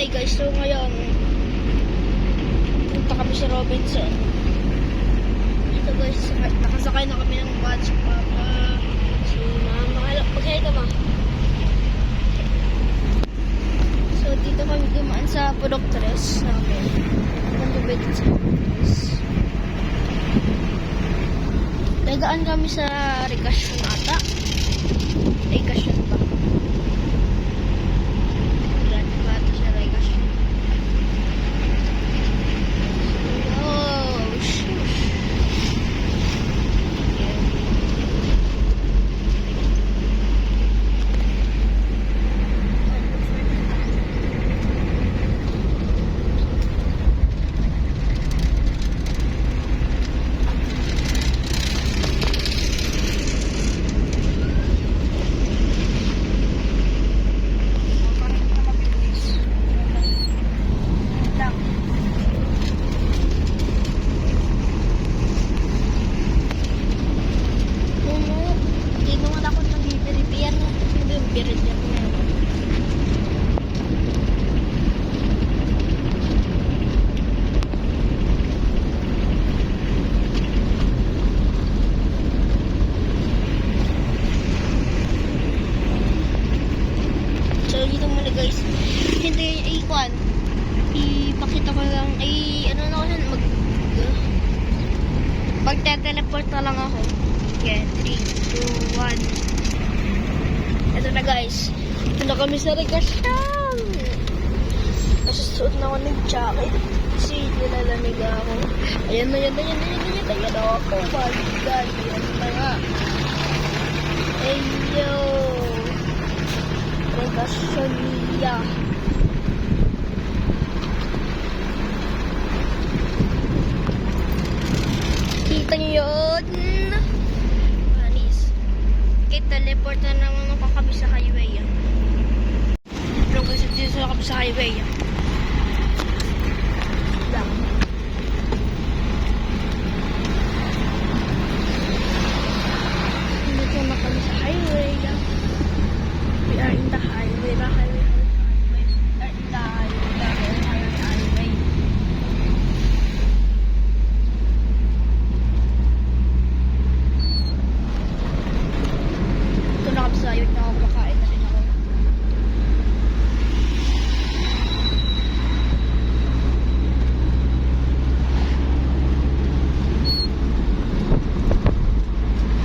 Hi guys, so ngayon punta kami sa Robinson. Ito guys, nakasakay na kami ng bus. Papa, si mama, pagkaya ka ma. So dito kami dumaan sa Purok 3 namin. Nandubit sa Purok 3. Nagaan kami sa Recasyon ata. Recasyon ba? Guys, hindi ipakita ko lang ano na ako magte-teleport na lang ako. Okay, 3, 2, 1. Ito na guys, ito na kami sa Recasyon. Nasusuot na ako ng jacket kasi nilalamig ako. Ayan ako. Oh my god, yan na nga. Ayo, Recasyon niya. Kita niyo yun? Anis. Okay, teleport na naman ako kami sa highway. Pero kasi dito na kami sa highway. Lang. Dito na kami sa highway. We are in the highway. The highway. Ito na kami sa highway. Nakakakain na rin ako.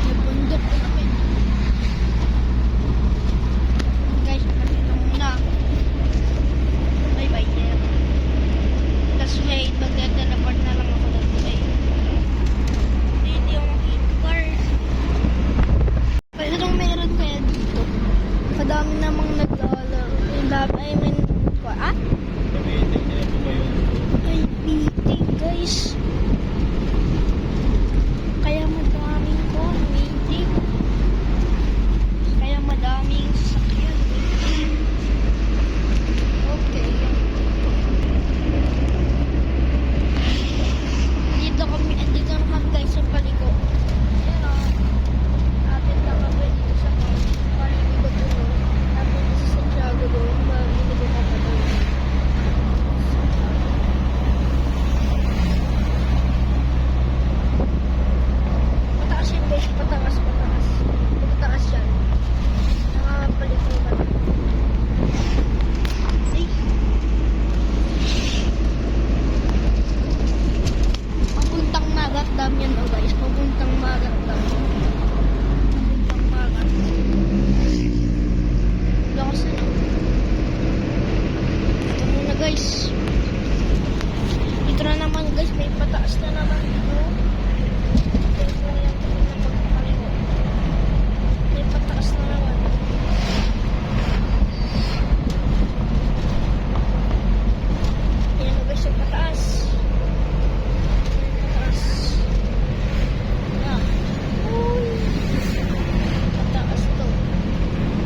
Nabundok na kami. Guys, ito muna. Bye-bye there. Tapos wait, magte-teleport na lang ako dito eh. Hindi ako makita cars. Pero nung meron kaya dito, kadami namang naglalaro. I mean, ay, meeting guys. Kaya madaming meeting. Kaya madaming sasakyan. Okay. Dito na kami guys sa paliko. Ayan o. Atin na kami dito sa paliko doon. Tapos sa Santiago doon. Dito ko pa doon. Pataas yan guys. Pataas. Pataas yan. Nakapaliko ba? Ay. Papuntang Magat Dam yan o guys. Papuntang Magat Dam. Lakas na. Ito muna guys. Dito na naman guys. May pataas na naman dito. Ito na yan. May pataas na naman. Ayan na guys. Yung pataas. Pataas to.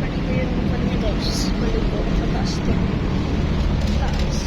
Balik ko yung mukha niya guys. Balik ko. Pataas to. Pataas.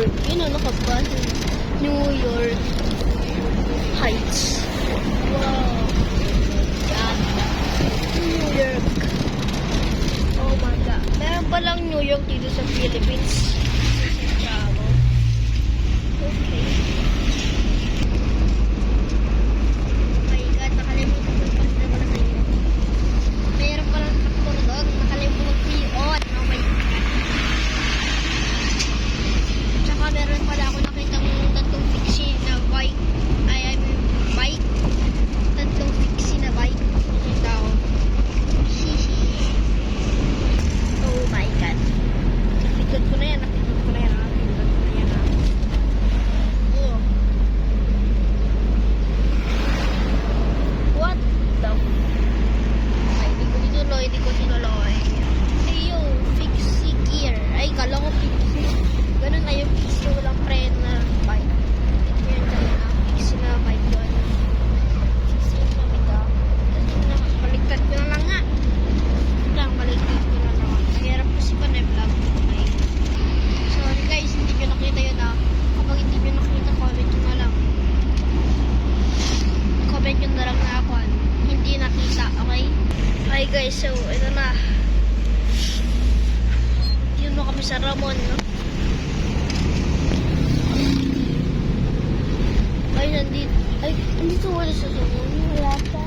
York. Yun ang nakabasa. New York Heights. Wow. Yan. New York. Oh my God. Meron palang New York dito sa Philippines. Bravo. Okay. Oh my God. Nakalimutan ko pa sila pala sa inyo. Meron palang traktor doon. Nakalimutan ko mag-piot. Oh my God. Tsaka meron pala ako nakita ng tatlong fixie na bike. I mean bike. Tatlong fixie na bike. Nakita ko. Shishi. Oh my God. Nakipindot ko na yan. Nakipindot ko na yan. Nakipindot ko na yan. Oh. What the? Ay, hindi ko tinuloy. Hindi ko tinuloy. Ayo, fixie gear. Ay, kala ko fixie. Ganun na yung fixie. Walang preno na bike. Yan talaga. Fixie na bike yun. Fixie na bika. Baliktad ko na lang nga. Baliktad ko na lang. Nahirap kasi pa na vlog. Okay. Sorry guys, hindi nyo nakita yun ah. Kapag hindi nyo nakita, comment nyo na lang. Comment nyo na lang na ako. Hindi nakita, okay? Okay guys, so ito na. Yun na kami sa Ramon, no? Ay, nandito wala sa Ramon. Wala pa.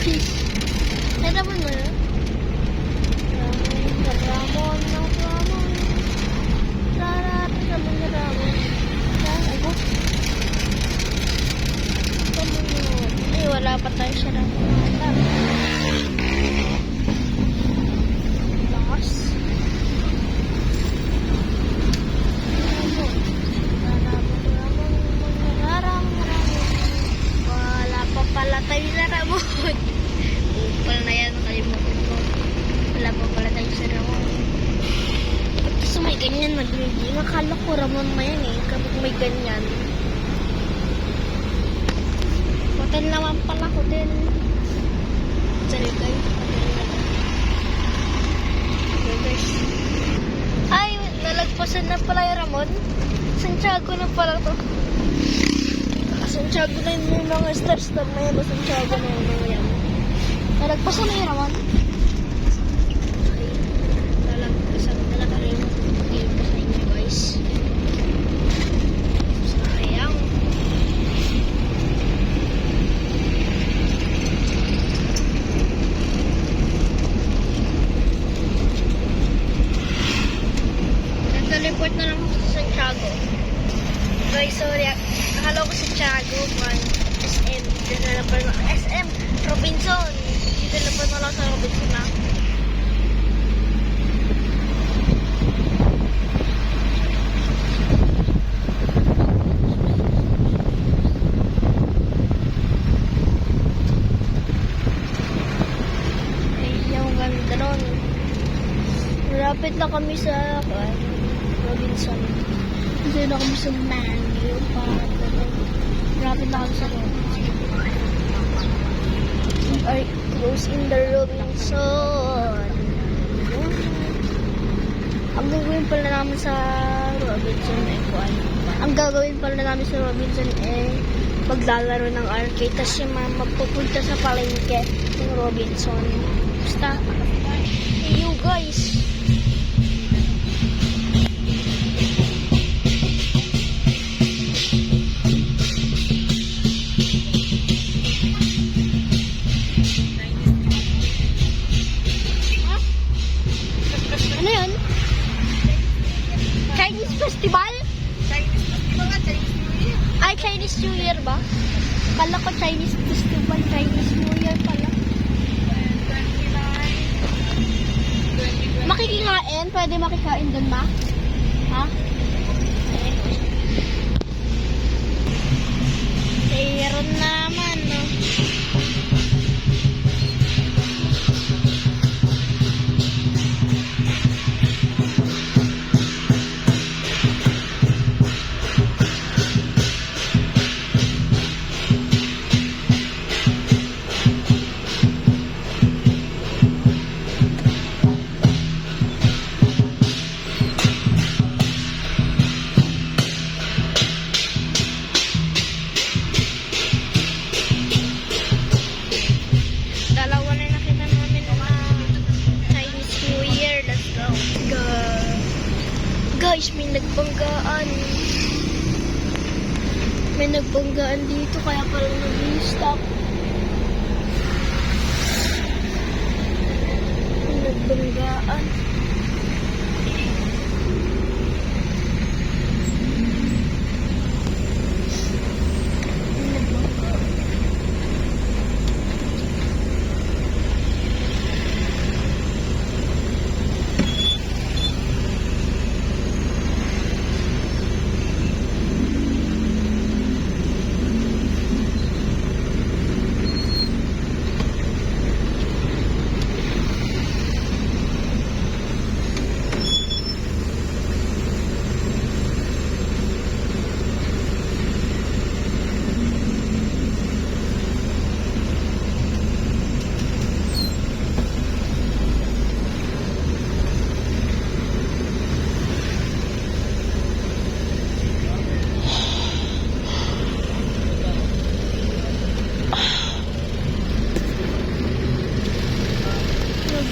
Peace. Ay, Ramon mo yun? Ramon. Ramon na Ramon. Ako? Ramon yun. Ay, wala pa tayo sa Ramon. Lakas. Wala pa pala tayo sa Ramon. Upal na yan, nakalimutan ko. Wala pa pala tayo sa Ramon. Kasi may ganyan mag-review. Nakala ko Ramon na yan eh. Kapag may ganyan. Hotel naman pala, hotel. Sorry guys, hotel naman. Okay guys. Ay, nalagpasan na pala yung Ramon. Santiago na pala to. Santiago na yung mga star na yan. Santiago na yung mga yan. Nalagpasan na yung Ramon. Okay. Nalagpasan na rin. Hindi pa sa inyo guys. Sayang. Nag-teleport na lang ako sa Santiago. Guys, sorry. Nakala ko Santiago. SM. Developer na. SM. Robinson. Developer na lang sa Robinson na. Ay, yung ganda nun. Rapid na kami sa Robinson. Kasi na kami sa Mango. Rapid na kami sa Robinson. We are close in the Robinson. Ang gagawin pala namin sa Robinson maglalaro ng arcade. Tapos yung magpupunta sa palengke ng Robinson. Basta, hey you guys. Ano yun? Chinese festival? Chinese festival nga, Chinese New Year. Ay, Chinese New Year ba? Kala ko Chinese festival, Chinese New Year pala. 29, 20. Makikikain? Pwede makikain doon, ma? Ha? Meron naman, no? Guys, may nagbanggaan. May nagbanggaan dito kaya parang nag-stop. May nagbanggaan.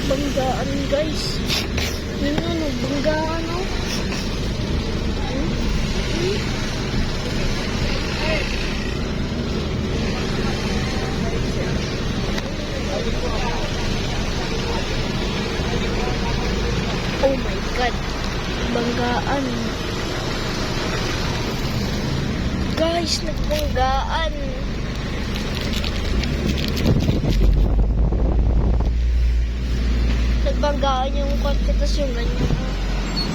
Nagbanggaan guys. Yun na, nagbanggaan oh. Oh my god. Banggaan. Guys, nagbanggaan. Nagbanggaan yung kotse, tas yung ganyan.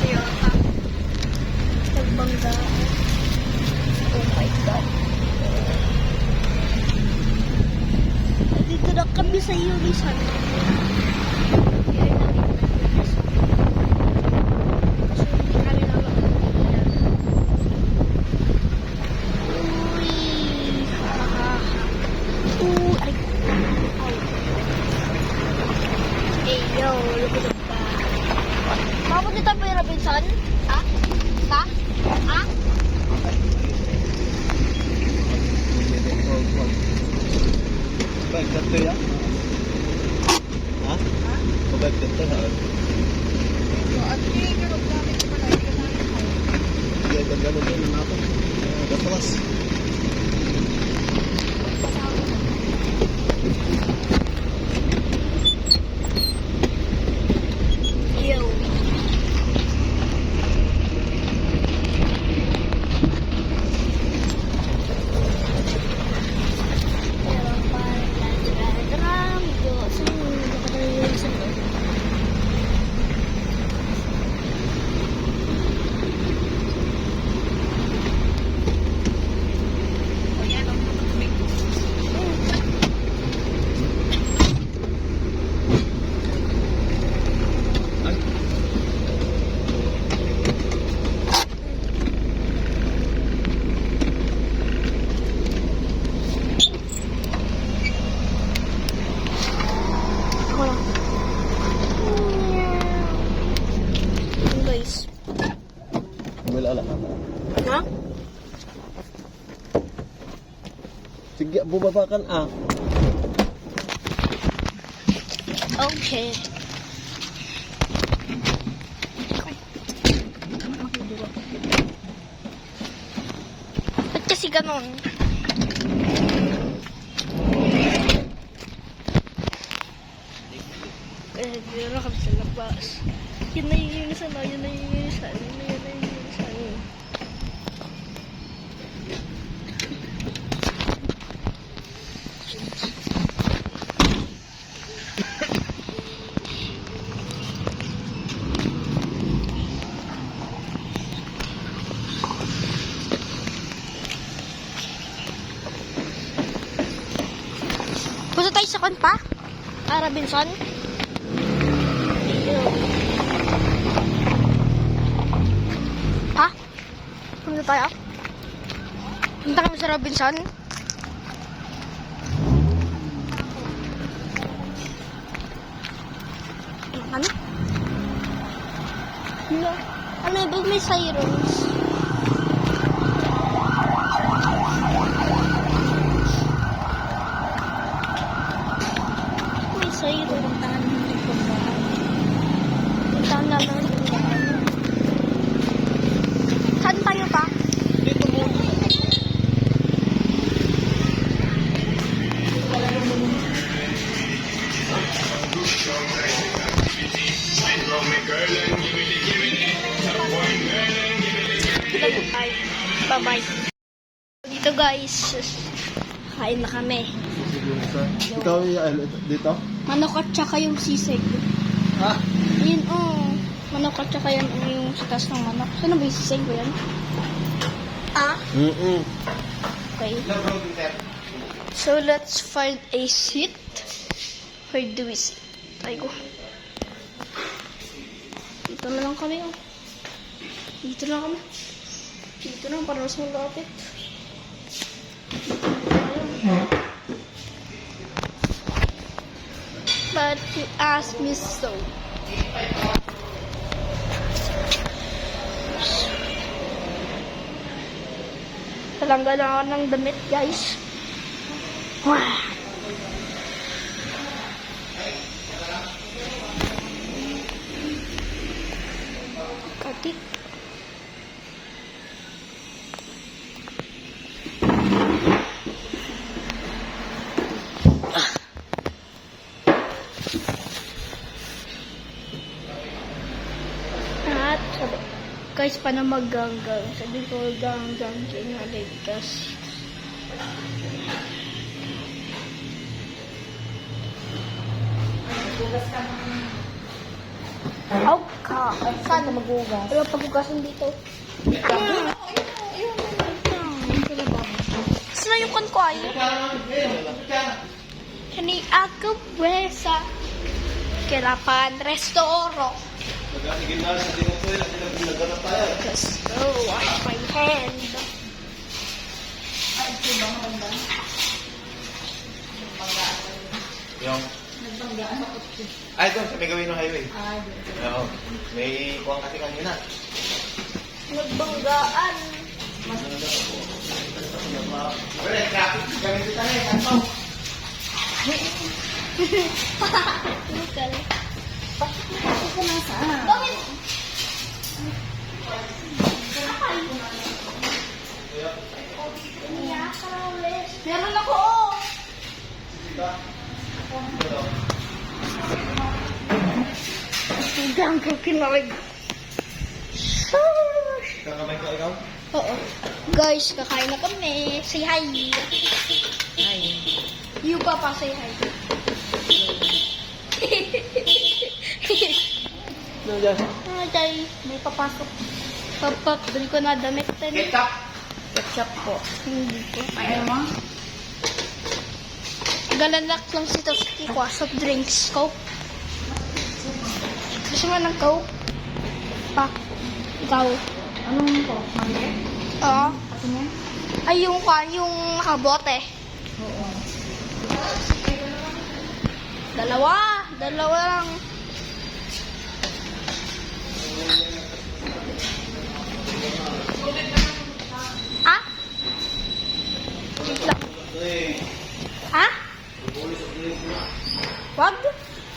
Toyota. Nagbanggaan. Oh my god. Dito na kami sa Unisan. Yo, look at that. Mapunta tayo pa Robinson? Ha? Ha? Ha? Baik kata ya? Ha? Baik kata ha? At hindi ka maggamit sa mga kailangan mo. Dia gagano din apa? Gatwas. Yo. O yan, ang matubig. Ako lang. Yun, guys. Wala ala. Ha? Sige, bubabakan ah. Okay. Ba't kasi ganon? Dito kami sa labas. Yun na yung unisan na, yun na yung unisan. Yun na yung unisan. Punta tayo sa kan pa? Robinson? Ha? Punta tayo? Punta kami sa Robinson? Ano? No. Ano ba may sirens? May sirens. Puntahan natin yung puntahan. Puntahan natin yung puntahan. Bye-bye. Dito guys, kain na kami. Ikaw dito? Manok at saka yung sisig. Ha? Yun manok at saka yan yung sa taas ng manok. Saan ba yung sisig ko yan? Ah? Okay. So let's find a seat. Where do we sit? Ay ko. Dito na lang kami. Dito na kami. Dito na para mas malapit. But you asked me so. Talanggal na ako ng damit, guys. Wow. Katik. At sabi, guys, paano mag-ganggang? Sabi ko, ganggang kinaligtas. Aw ka. Saan na magugas? Wala pagugasan dito. Saan yung kon ko ay? Kani ako sa Kelapan Restoro. Let's go wash my hand. Yung... Ay, doon sa may gawin ng highway. Oo. May kuwang kasi kanina. Nagbanggaan. Wala, traffic. Gamit kita na eh. Ano? Lokal. Bakit ka nasaan? Bakit? Meron ako, Hanggang ko kinalig. Kakamay ko ikaw? Oo. Guys, kakain na kami. Say hi. Ay. You papa, say hi. Ano dyan? Ay, may papasok. Papa, dun ko na damit. Ketchup! Ketchup po. Hindi ko. Ay, ano mo? Galalak lang si Toski ko. Soft drinks. Coke. Gusto mo ng Coke? Pa. Ikaw. Anong po? Mali? Oo. Kasi niya? Ay, yung nakabote. Oo. Dalawa lang. Ha? Wait lang. Ha? Wag?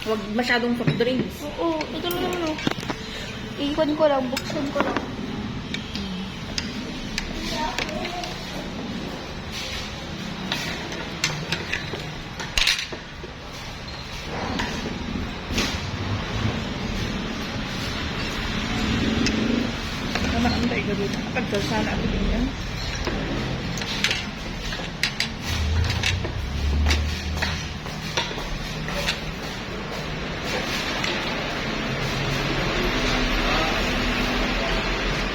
Huwag masyadong soft drinks. Oo, ito lang naman oh. Iikon ko lang, buksan ko lang. Naman ang tayo gawin. Pagkalsana ako din yan.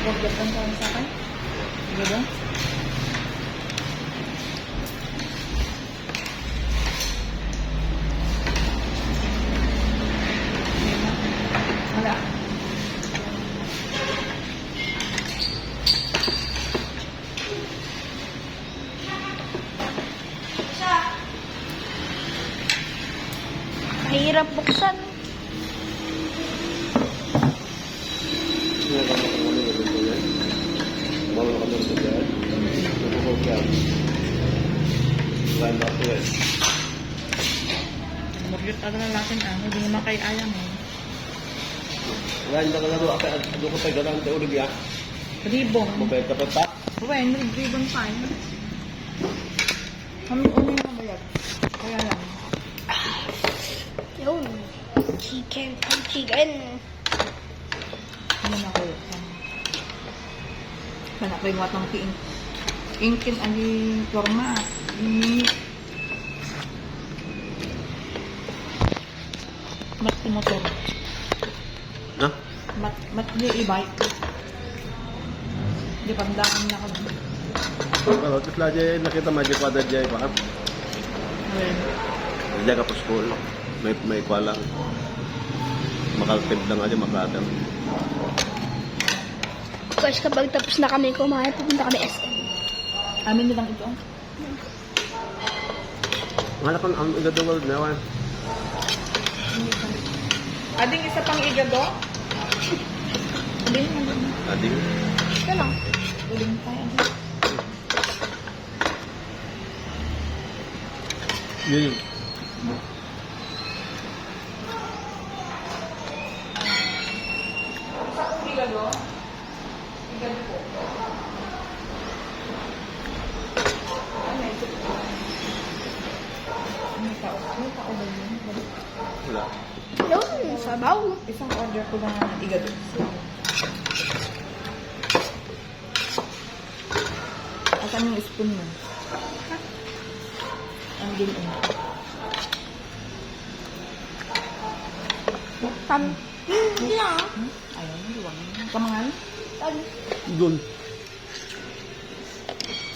Huwag gatang ka sa akin. Gado? Wala. Mahirap buksan. Morget ako na natin hindi naman kay ayang eh. Ngayon na nga doon, ako ko tayo ganang tayo ulit yan. Ribong. Mabait ka pa pa. When, ribbon pa yun. Kami unin na bayag. Kaya lang. Yun. Chicken. Ano na ko yun? Kana kay watang ti ingkin ani forma. Mat motor. Na? Mat ni e-bike. Di pandaan na ko. Kalau terus lah aja nakita magic pada aja pa. Ayun. Dia ka po school. May kuala. Makaltib lang aja makadam. Guys, kapag tapos na kami kumain, pupunta kami SM. Amin nilang ito. Ngala kon ang the world na wan. Ading isa pang igado? Ading. Ading. Ito lang. Uling tayo. Yun. Igado? Igado po. May tao ba yun? Wala. Yun, sabaw. Isang order ko lang ng igado. Asan yung spoon mo? Ang gilin. Hindi na. Ayaw, luwang. Kamangal? Dun.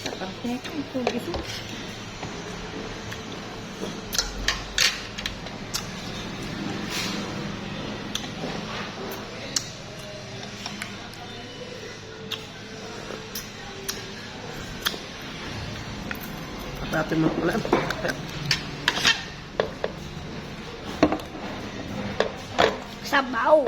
Sa pagkeka, ito. Ito. Apa mo wala. Sabaw.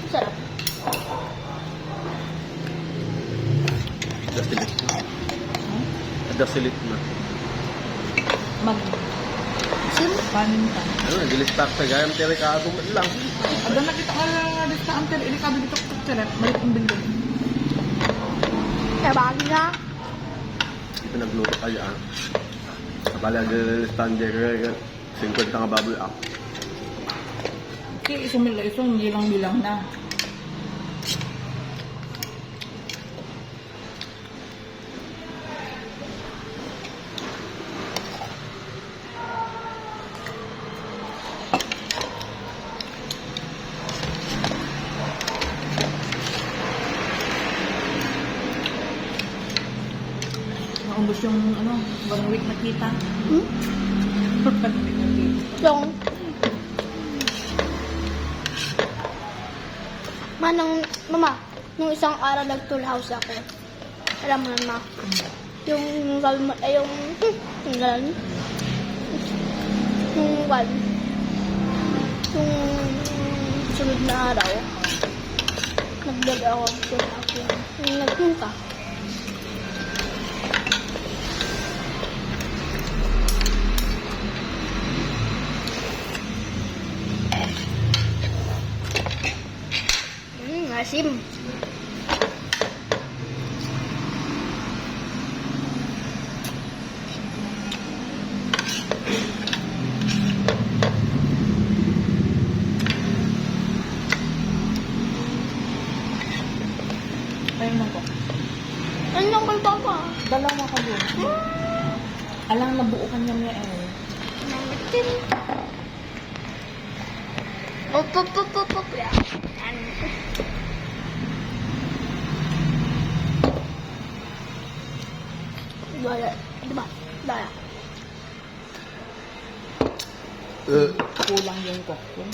Sarap. Ada silit. Ada silit na. Mag. Sim. Paninta. Ano, gilistak sa gayam tere ka ako lang. Ada na kita ka nga dito ang tere. Ili ka dito ko tere. Balik ang bindog. Kaya bagay na. Pinagluto kaya. Kapala gilistan dyan. 50 nga baboy ako. Kasi isumila isong bilang-bilang na. Naubos yung ano, 1 week na kita. 1 week na kita. Yung mama, nung isang araw nag-tool house ako. Alam mo na, ma. Yung sabi mo, ay yung gano'n. Yung sunod na araw, nagdag ako ng tool house. Yung nagpunta. Asim. Ayun lang po. Ano lang kay papa? Dalawa ka doon. Alang nabuo ka niya niya eh. Nangitin. Op. Yan. Daya. Diba? Daya. Kulang yung kokko.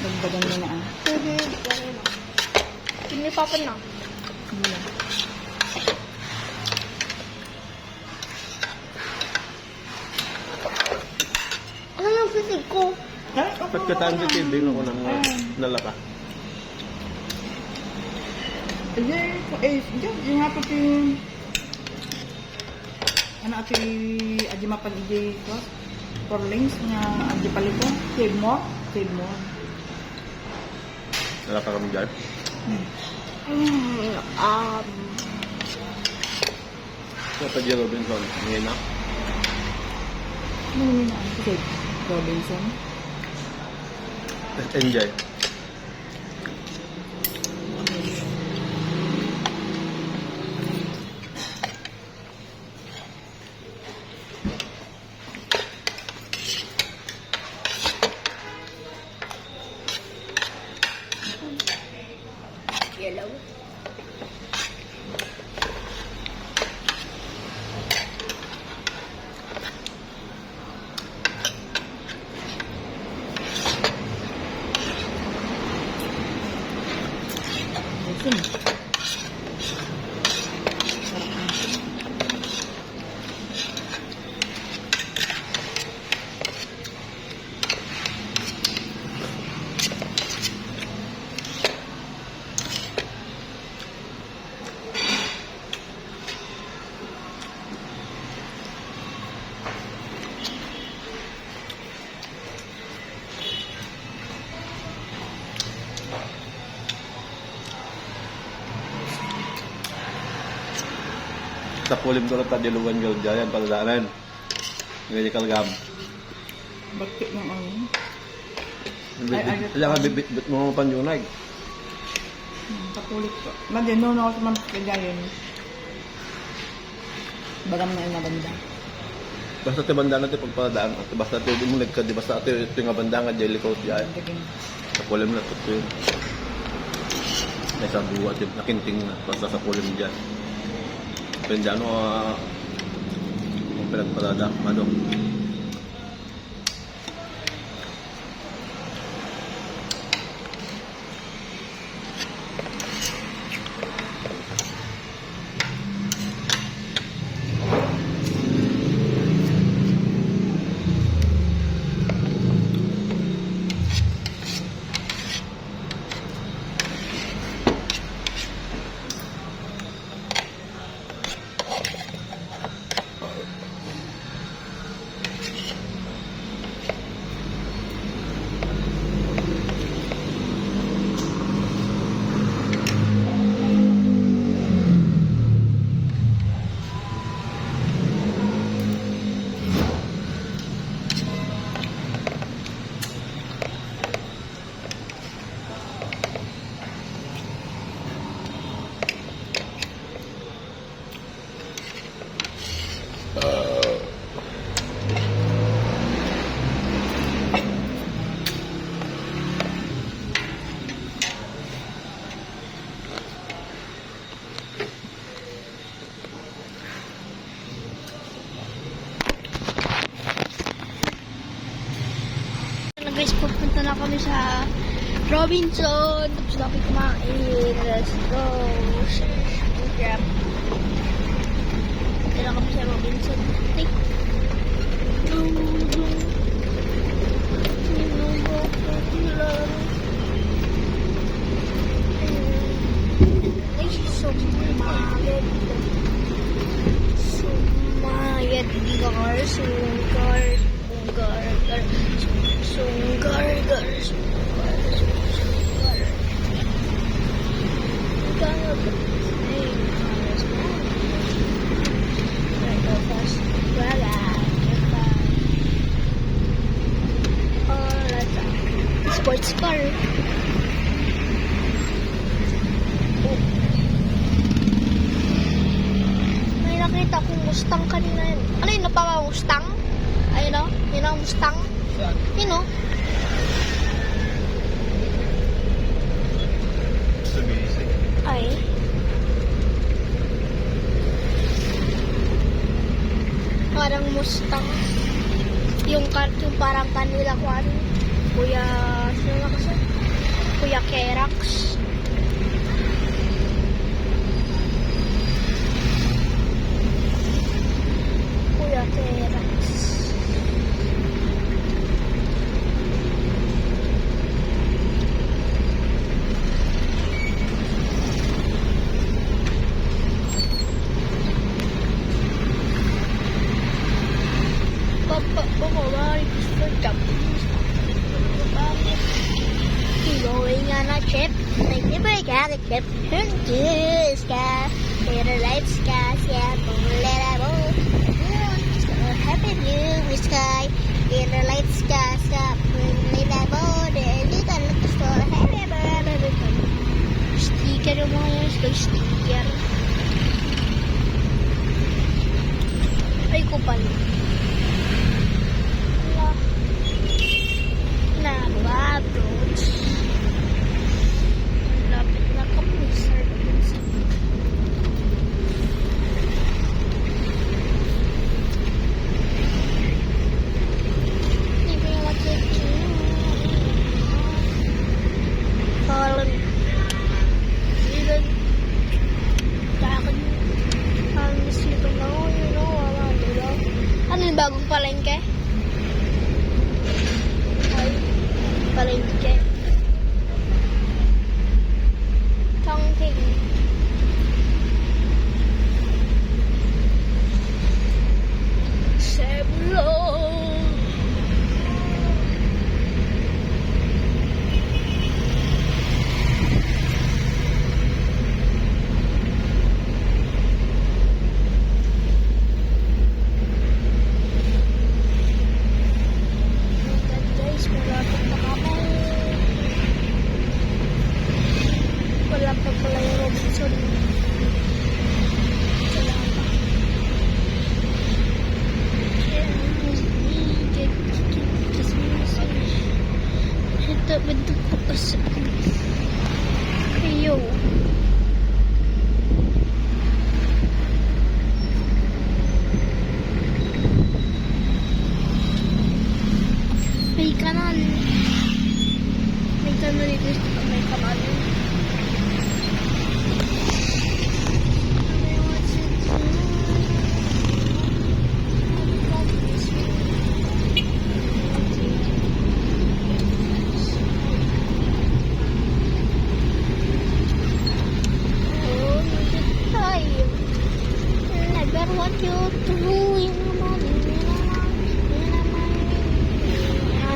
Dagdagan mo na ah. Hindi papa na. Hindi lang. Ano yung sisig ko? Ay, Ba't kataan sa TV ako nang nalaka? Yung nga po si... Ano ati aji mapan ije ko? Porlings nga aji paliko. Save more. Nalaka kami dyan? Sa Padya Robinson, ngayon na. Ano na kasi Robinson. Let's enjoy. Yellow. Asin. Sarap ang asin. Tapulim ko lang tadilugan ko dyan, paladaanan. Ngayon kalgam. Bakit ng ano? Kaya ka bit mo mga panjunag. Kapulit ko. Madin, noon ako sa mga kagayon. Bagam na yung nabanda. Basta ti banda natin pagpaladaan. At basta ti mo nagkadi, basta ito yung banda nga jelly coat yan. Daging. Tapulim na ito yun. May isang buwa din, nakinting na. Basta sa pulim dyan. Pero dyan ang pinagpalada. Ano? Guys, pupunta na kami sa Robinson. Tapos na kami kumain. Let's go. Grab. Punta na kami sa Robinson. Take. Ay, sumayad. Sumayad. Gar. Sunggar. Gar. Sunggar. Sports car. Oh. May nakita kong Mustang kanina yun. Ano yun? Napawa Mustang? Ayun o? Yun ang Mustang? Yun o? Ay. Parang Mustang. Yung parang kanila ko ano. Kuya, sino na kasi? Kuya Kerax. Kuya Kerax. Mary for Japanese. Going on a trip, like the break out the trip, turn to the sky, get a light sky, yeah, boom, let it go. Happy blue sky, in the light sky, stop, in the border, little store, sticker yung mga yun, sticker. Ay, kupal. Approach. Lapit na kami sa ano yung bagong palengke? Ay, palengke. Chongqing. Cebulo. Guys, malapit na kami. Wala pa pala yung Robinson. Wala pa. Ito, bentuk ko pa sa kayo. May kanal. May kanal dito. May kanal. What you doing?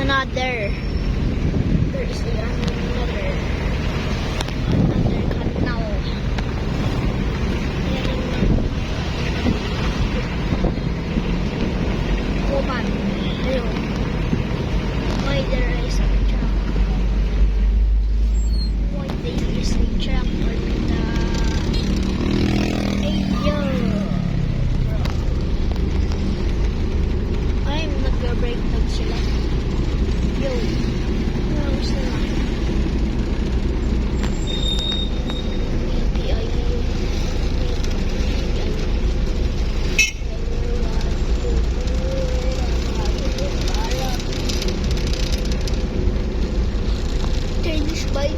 Another. There is another canal. Woman. Ayun. Why there is a truck? Why there is a truck for the I'm not gonna break tag sila. Yo. Ano sila? Danish bike.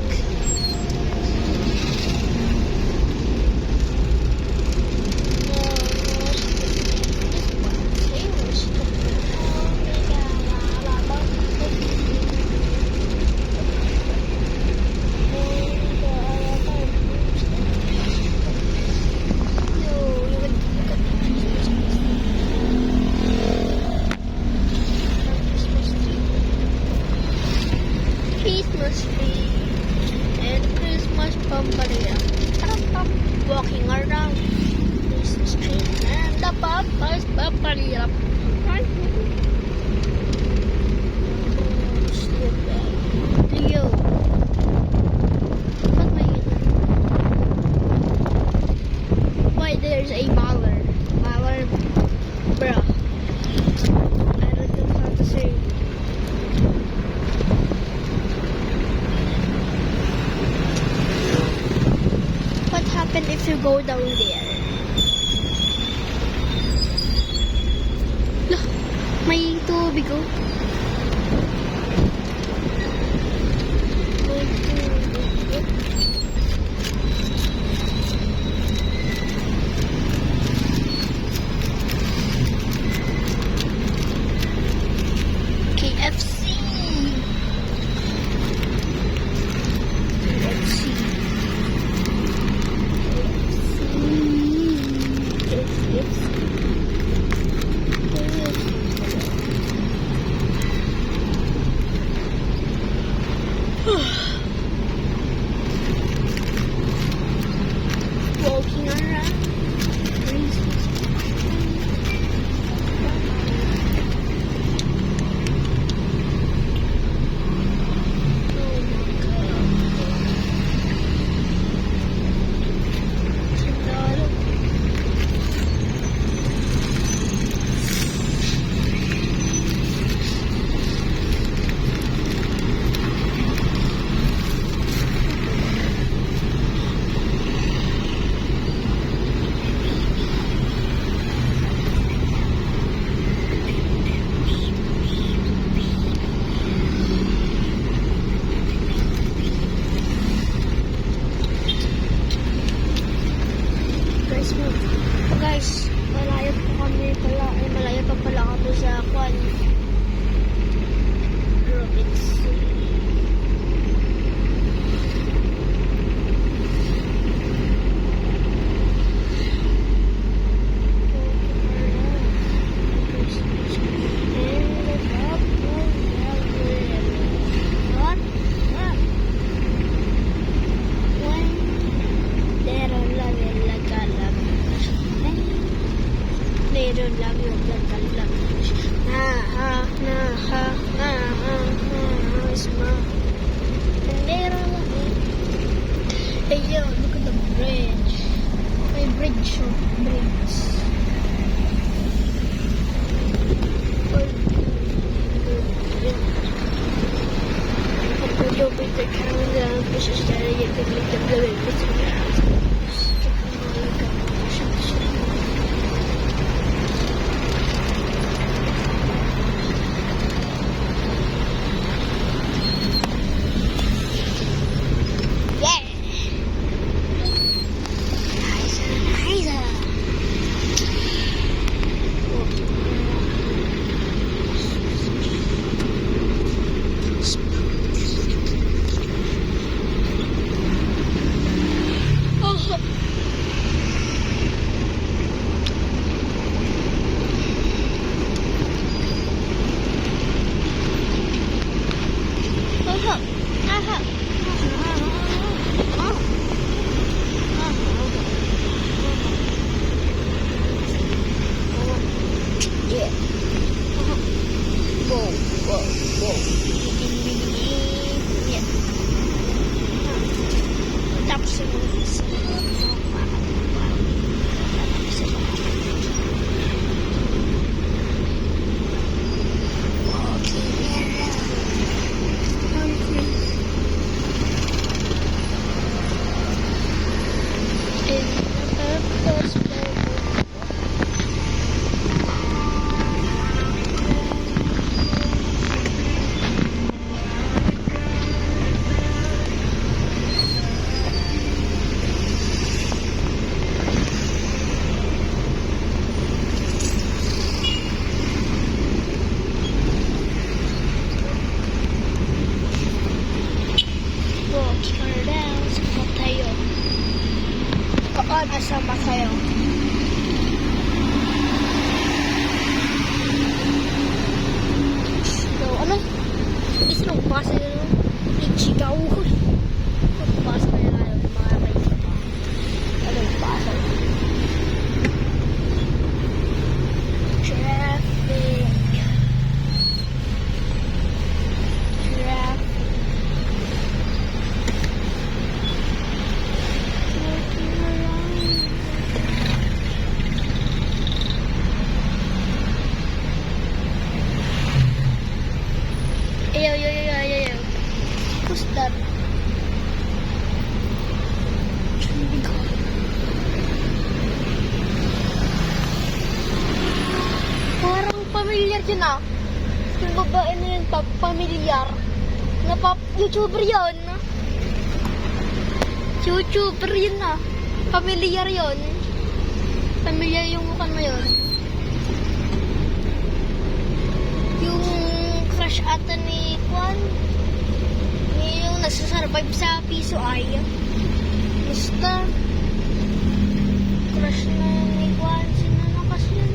Christmas tree and Christmas pamparia. Walking around Christmas tree and the papas pamparia. Leo. Why there's a mallard? Mallard, bruh. I don't know how to say. What happens if you go down there? Look, may tubig oh. May tubig. KFC. Walking around. the countdown, this is starting to get the blue Yeah! Nice, nice. Yeah. Whoa, whoa, whoa. Yeah. Tapos yung isa. Sama kayo. So, ano? Isa nung basa yun. Ichigaw. Basa na yun. Mga kayo. Anong basa? Traffic. Yo. Who's that? Parang pamilyar yun ah. Yung babae na yun, pamilyar. YouTuber yun. YouTuber yun ah. Pamilyar yun. Pamilyar yung mukha mo yun. Yung crush ata ni Kwan. Yung nagsasurvive sa piso ay. Basta. Crush na ni Kwan. Sino na kasi yun?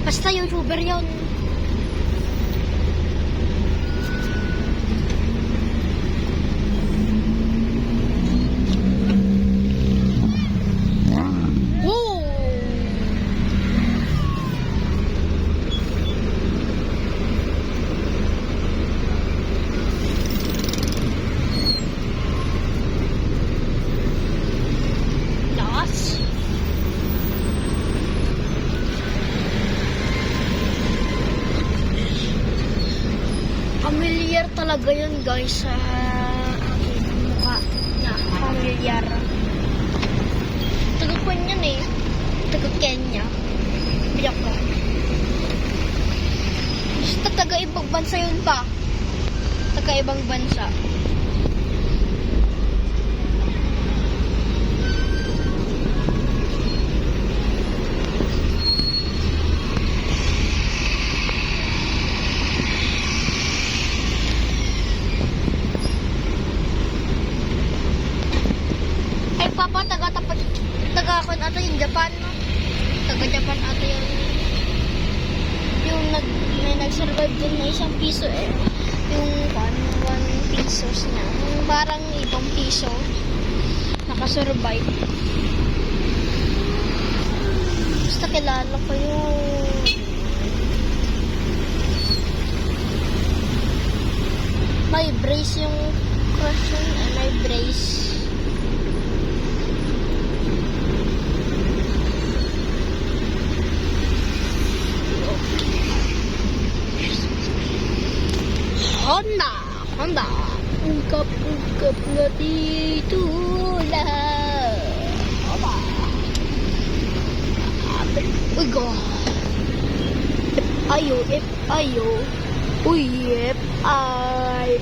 Basta YouTuber yun. Familiar talaga yun guys sa aking mukha na familiar. Taga-Kwan yan eh. Taga-Kenya. Biyak ko. Basta taga-ibang bansa yun pa. Taga-ibang bansa. Papa, taga-Kwan ata yung Japan, no? Taga-Japan ata yung nag-survive dun na isang piso eh. Yung 1 pesos niya. Yung parang ibang piso. Nakasurvive. Basta kilala ko yung may brace yung crush yun. May brace. Uy, go. Ayo, ayo. Uy, ay.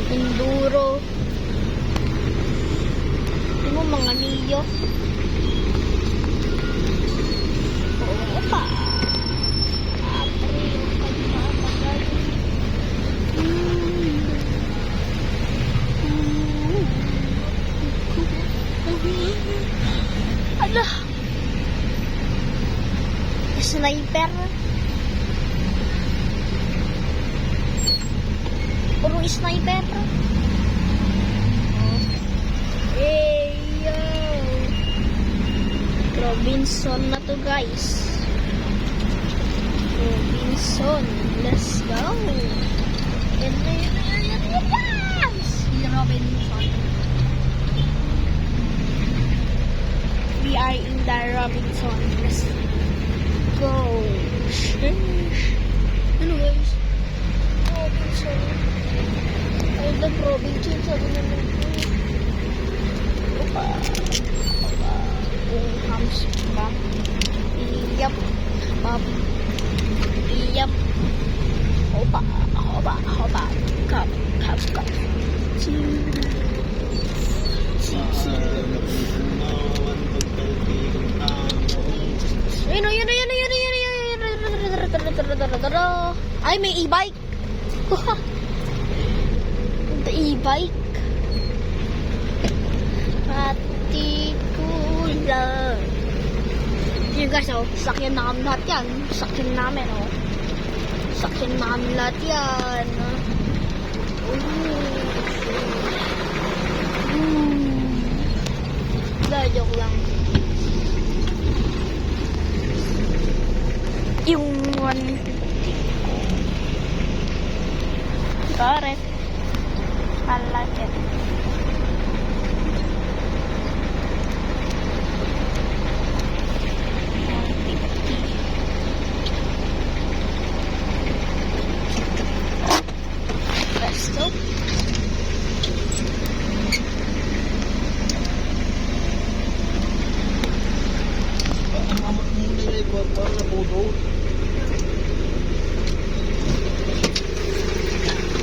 Enduro. Ito mo mga niyo. Opa. Ala. Sniper. Puro sniper. Hey, yo. Robinson na to, guys. Robinson. Let's go. Yes! Si Robinson. We are in the Robinson. Let's go. Ano, guys? Robinson. I love Robinson. Sabi naman ko. Opa. Hams. Bam. Iyap. Bam. Iyap. Opa. Cup. Ay, may e-bike. The e-bike. Pati kulang. Yun guys, oh, sakyan na kami lahat yan. Sakyan namin, oh. Sakyan na kami lahat yan. Joke lang. Yung 150. Correct. I like it. Let's go.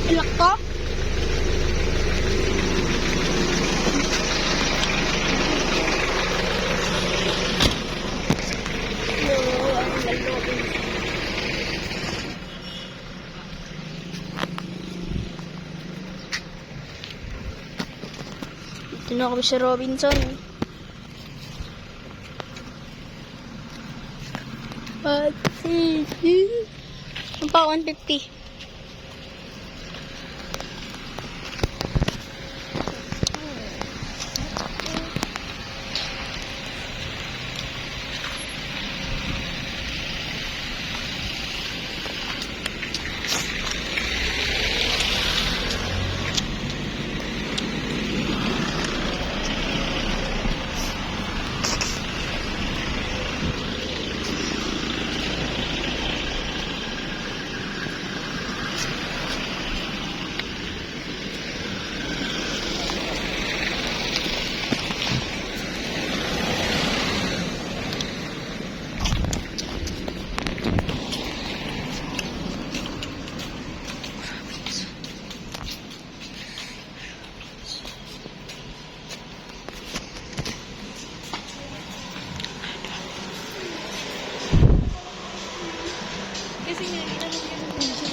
Ilak ko? Ito na kami sa Robinson. Ang pa 150.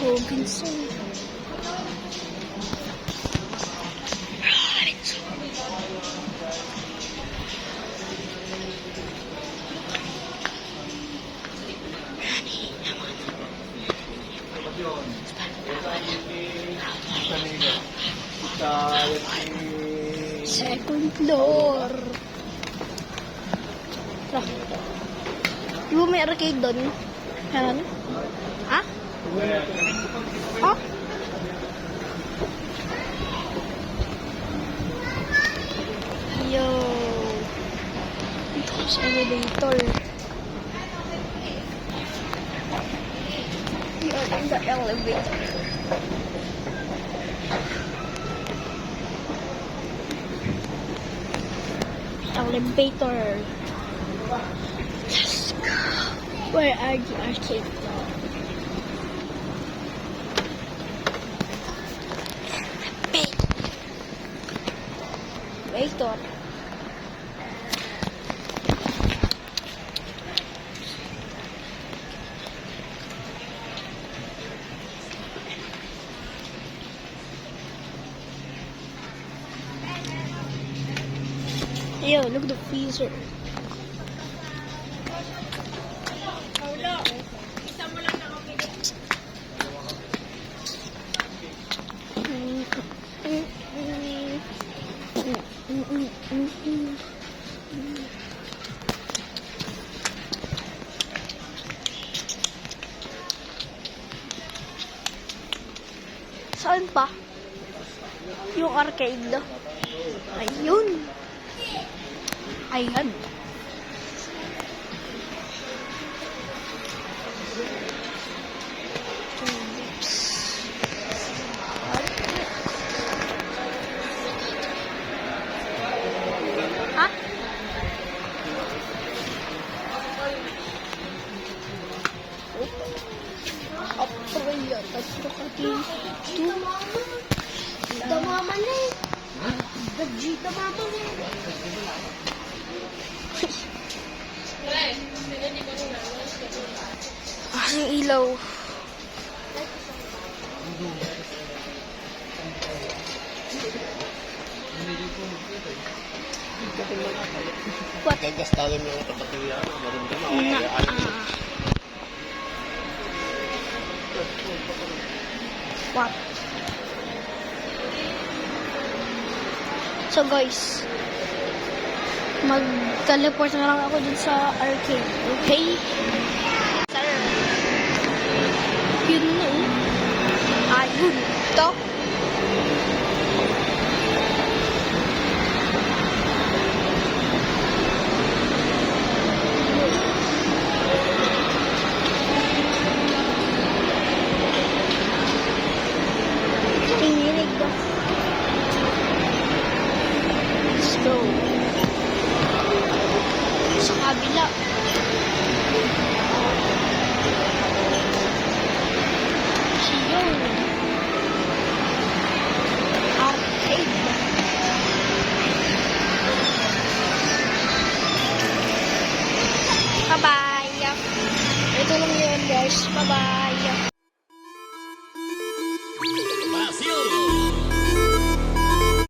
Robinson. Second floor. Lah. Di ba may arcade doon? Ano? Ha? Oh? Yo. Ito sa elevator. Yun, ang the elevator. Elevator. Let's go. Where are the arcade? Wait on. Yo, look at the freezer. Saan pa? Yung arcade. Ayun. Ayan. Ha? Apoy, tatlo ka dito. Damaman na eh. Dagita mama na eh. Ang ilaw. What? Gagastalan mo yung kapatid. Meron ka What? So guys, mag-teleport na lang ako dun sa arcade, okay? Sir. Yun na eh. Ayun. Ito. Tingin ko. Let's go. Sa kabila. Yun. Arcade. Bye-bye. Ito lang yun guys. Bye-bye.